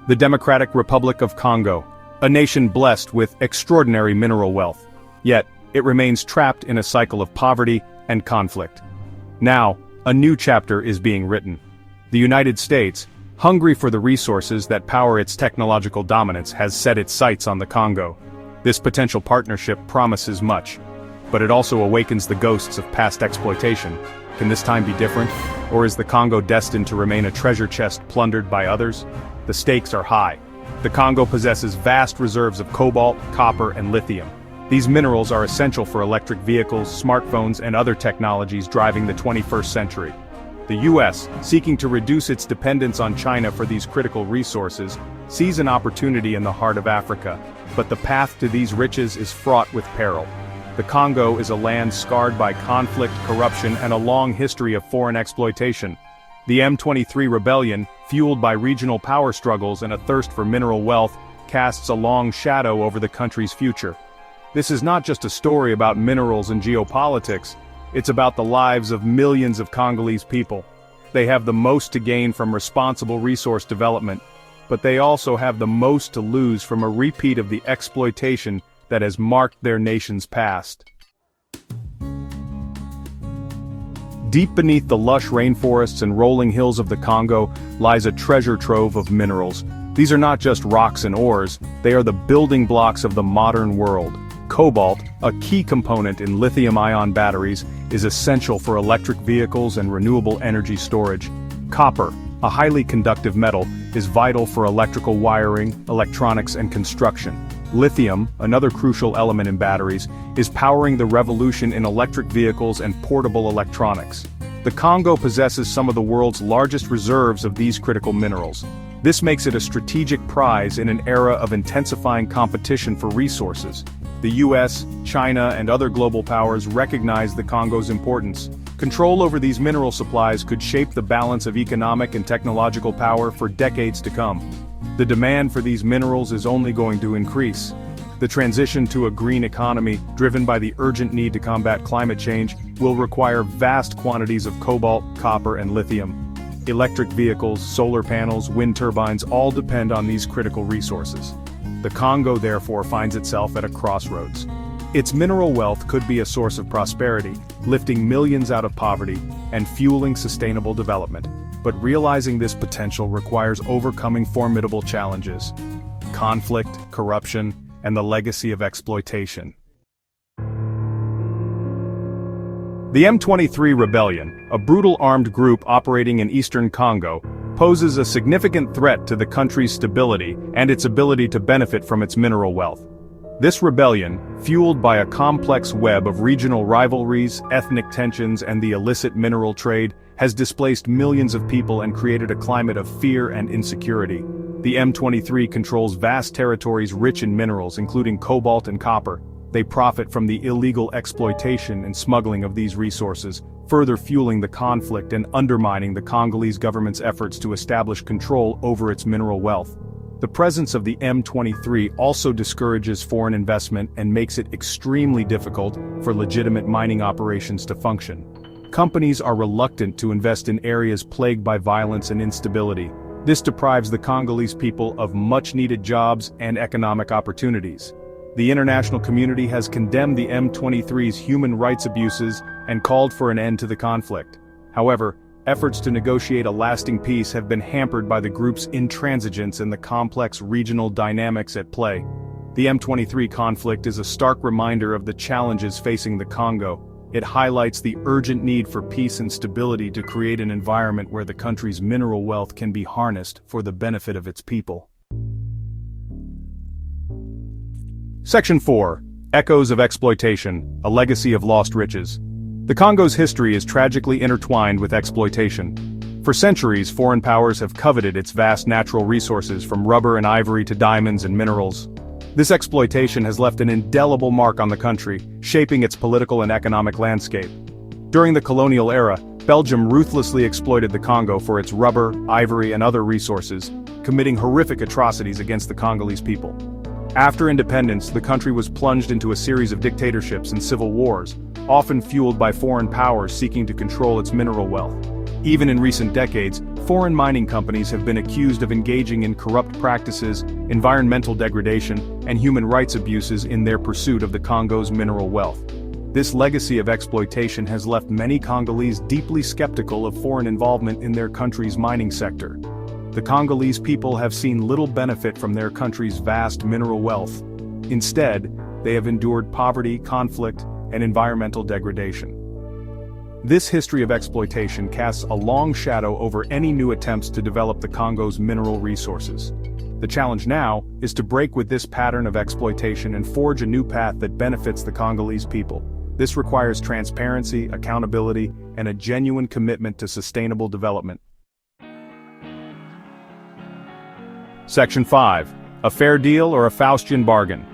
the Democratic Republic of Congo, a nation blessed with extraordinary mineral wealth. Yet, it remains trapped in a cycle of poverty and conflict. Now, a new chapter is being written. The United States, hungry for the resources that power its technological dominance, has set its sights on the Congo. This potential partnership promises much, but it also awakens the ghosts of past exploitation. Can this time be different? Or is the Congo destined to remain a treasure chest plundered by others? The stakes are high. The Congo possesses vast reserves of cobalt, copper, and lithium. These minerals are essential for electric vehicles, smartphones, and other technologies driving the 21st century. The US, seeking to reduce its dependence on China for these critical resources, sees an opportunity in the heart of Africa, but the path to these riches is fraught with peril. The Congo is a land scarred by conflict, corruption, and a long history of foreign exploitation. The M23 rebellion, fueled by regional power struggles and a thirst for mineral wealth, casts a long shadow over the country's future. This is not just a story about minerals and geopolitics, it's about the lives of millions of Congolese people. They have the most to gain from responsible resource development, but they also have the most to lose from a repeat of the exploitation that has marked their nation's past. Deep beneath the lush rainforests and rolling hills of the Congo lies a treasure trove of minerals. These are not just rocks and ores, they are the building blocks of the modern world. Cobalt, a key component in lithium-ion batteries, is essential for electric vehicles and renewable energy storage. Copper, a highly conductive metal, is vital for electrical wiring, electronics, and construction. Lithium, another crucial element in batteries, is powering the revolution in electric vehicles and portable electronics. The Congo possesses some of the world's largest reserves of these critical minerals. This makes it a strategic prize in an era of intensifying competition for resources. The US, China, and other global powers recognize the Congo's importance. Control over these mineral supplies could shape the balance of economic and technological power for decades to come. The demand for these minerals is only going to increase. The transition to a green economy, driven by the urgent need to combat climate change, will require vast quantities of cobalt, copper, and lithium. Electric vehicles, solar panels, wind turbines all depend on these critical resources. The Congo therefore finds itself at a crossroads. Its mineral wealth could be a source of prosperity, lifting millions out of poverty, and fueling sustainable development. But realizing this potential requires overcoming formidable challenges: conflict, corruption, and the legacy of exploitation. The M23 rebellion, a brutal armed group operating in eastern Congo, poses a significant threat to the country's stability and its ability to benefit from its mineral wealth. This rebellion, fueled by a complex web of regional rivalries, ethnic tensions, and the illicit mineral trade, has displaced millions of people and created a climate of fear and insecurity. The M23 controls vast territories rich in minerals including cobalt and copper. They profit from the illegal exploitation and smuggling of these resources, further fueling the conflict and undermining the Congolese government's efforts to establish control over its mineral wealth. The presence of the M23 also discourages foreign investment and makes it extremely difficult for legitimate mining operations to function. Companies are reluctant to invest in areas plagued by violence and instability. This deprives the Congolese people of much-needed jobs and economic opportunities. The international community has condemned the M23's human rights abuses and called for an end to the conflict. However, efforts to negotiate a lasting peace have been hampered by the group's intransigence and the complex regional dynamics at play. The M23 conflict is a stark reminder of the challenges facing the Congo. It highlights the urgent need for peace and stability to create an environment where the country's mineral wealth can be harnessed for the benefit of its people. Section 4. Echoes of Exploitation, a Legacy of Lost Riches. The Congo's history is tragically intertwined with exploitation. For centuries, foreign powers have coveted its vast natural resources from rubber and ivory to diamonds and minerals. This exploitation has left an indelible mark on the country, shaping its political and economic landscape. During the colonial era, Belgium ruthlessly exploited the Congo for its rubber, ivory, and other resources, committing horrific atrocities against the Congolese people. After independence, the country was plunged into a series of dictatorships and civil wars, often fueled by foreign powers seeking to control its mineral wealth. Even in recent decades, foreign mining companies have been accused of engaging in corrupt practices, environmental degradation, and human rights abuses in their pursuit of the Congo's mineral wealth. This legacy of exploitation has left many Congolese deeply skeptical of foreign involvement in their country's mining sector. The Congolese people have seen little benefit from their country's vast mineral wealth. Instead, they have endured poverty, conflict, and environmental degradation. This history of exploitation casts a long shadow over any new attempts to develop the Congo's mineral resources. The challenge now is to break with this pattern of exploitation and forge a new path that benefits the Congolese people. This requires transparency, accountability, and a genuine commitment to sustainable development. Section 5. A fair deal or a Faustian bargain?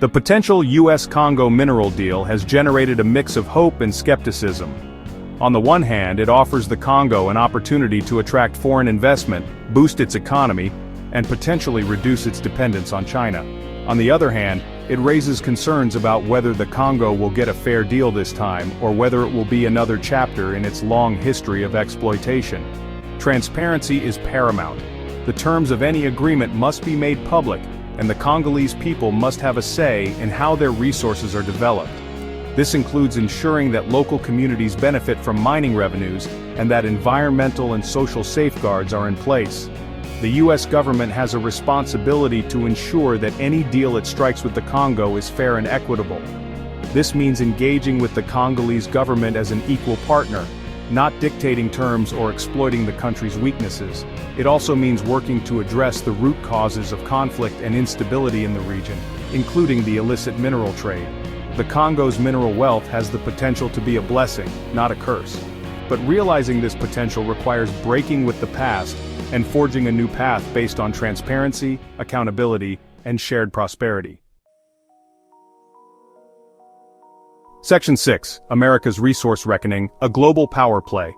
The potential US-Congo mineral deal has generated a mix of hope and skepticism. On the one hand, it offers the Congo an opportunity to attract foreign investment, boost its economy, and potentially reduce its dependence on China. On the other hand, it raises concerns about whether the Congo will get a fair deal this time, or whether it will be another chapter in its long history of exploitation. Transparency is paramount. The terms of any agreement must be made public, and the Congolese people must have a say in how their resources are developed. This includes ensuring that local communities benefit from mining revenues, and that environmental and social safeguards are in place. The US government has a responsibility to ensure that any deal it strikes with the Congo is fair and equitable. This means engaging with the Congolese government as an equal partner, not dictating terms or exploiting the country's weaknesses. It also means working to address the root causes of conflict and instability in the region, including the illicit mineral trade. The Congo's mineral wealth has the potential to be a blessing, not a curse. But realizing this potential requires breaking with the past and forging a new path based on transparency, accountability, and shared prosperity. Section 6. America's Resource Reckoning, a global power play.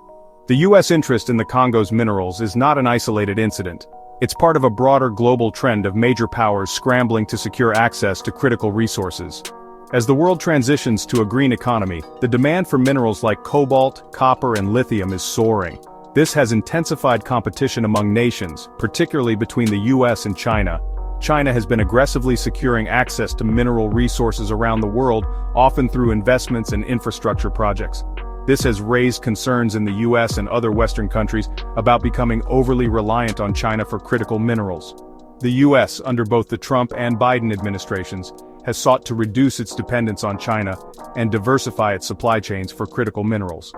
The US interest in the Congo's minerals is not an isolated incident. It's part of a broader global trend of major powers scrambling to secure access to critical resources. As the world transitions to a green economy, the demand for minerals like cobalt, copper, and lithium is soaring. This has intensified competition among nations, particularly between the US and China. China has been aggressively securing access to mineral resources around the world, often through investments and infrastructure projects. This has raised concerns in the US and other Western countries about becoming overly reliant on China for critical minerals. The US, under both the Trump and Biden administrations, has sought to reduce its dependence on China and diversify its supply chains for critical minerals.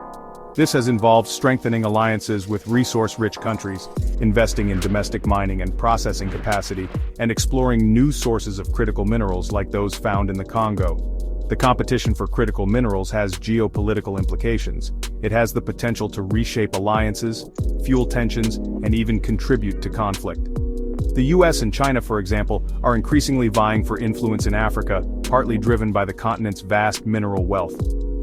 This has involved strengthening alliances with resource-rich countries, investing in domestic mining and processing capacity, and exploring new sources of critical minerals like those found in the Congo. The competition for critical minerals has geopolitical implications. It has the potential to reshape alliances, fuel tensions, and even contribute to conflict. The US and China, for example, are increasingly vying for influence in Africa, partly driven by the continent's vast mineral wealth.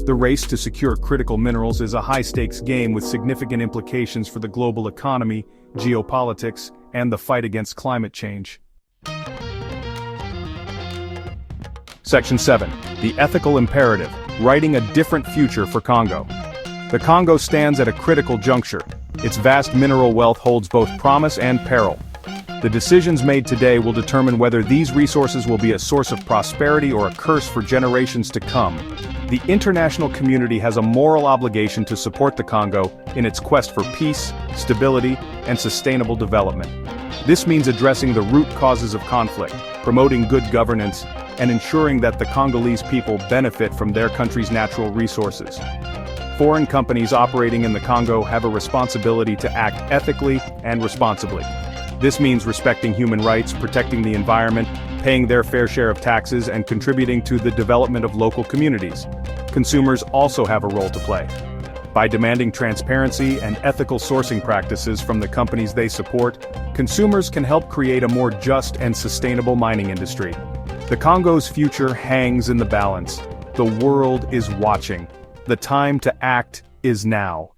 The race to secure critical minerals is a high-stakes game with significant implications for the global economy, geopolitics, and the fight against climate change. Section 7. The Ethical Imperative, Writing a Different Future for Congo. The Congo stands at a critical juncture. Its vast mineral wealth holds both promise and peril. The decisions made today will determine whether these resources will be a source of prosperity or a curse for generations to come. The international community has a moral obligation to support the Congo in its quest for peace, stability, and sustainable development. This means addressing the root causes of conflict, promoting good governance, and ensuring that the Congolese people benefit from their country's natural resources. Foreign companies operating in the Congo have a responsibility to act ethically and responsibly. This means respecting human rights, protecting the environment, paying their fair share of taxes, and contributing to the development of local communities. Consumers also have a role to play. By demanding transparency and ethical sourcing practices from the companies they support, consumers can help create a more just and sustainable mining industry. The Congo's future hangs in the balance. The world is watching. The time to act is now.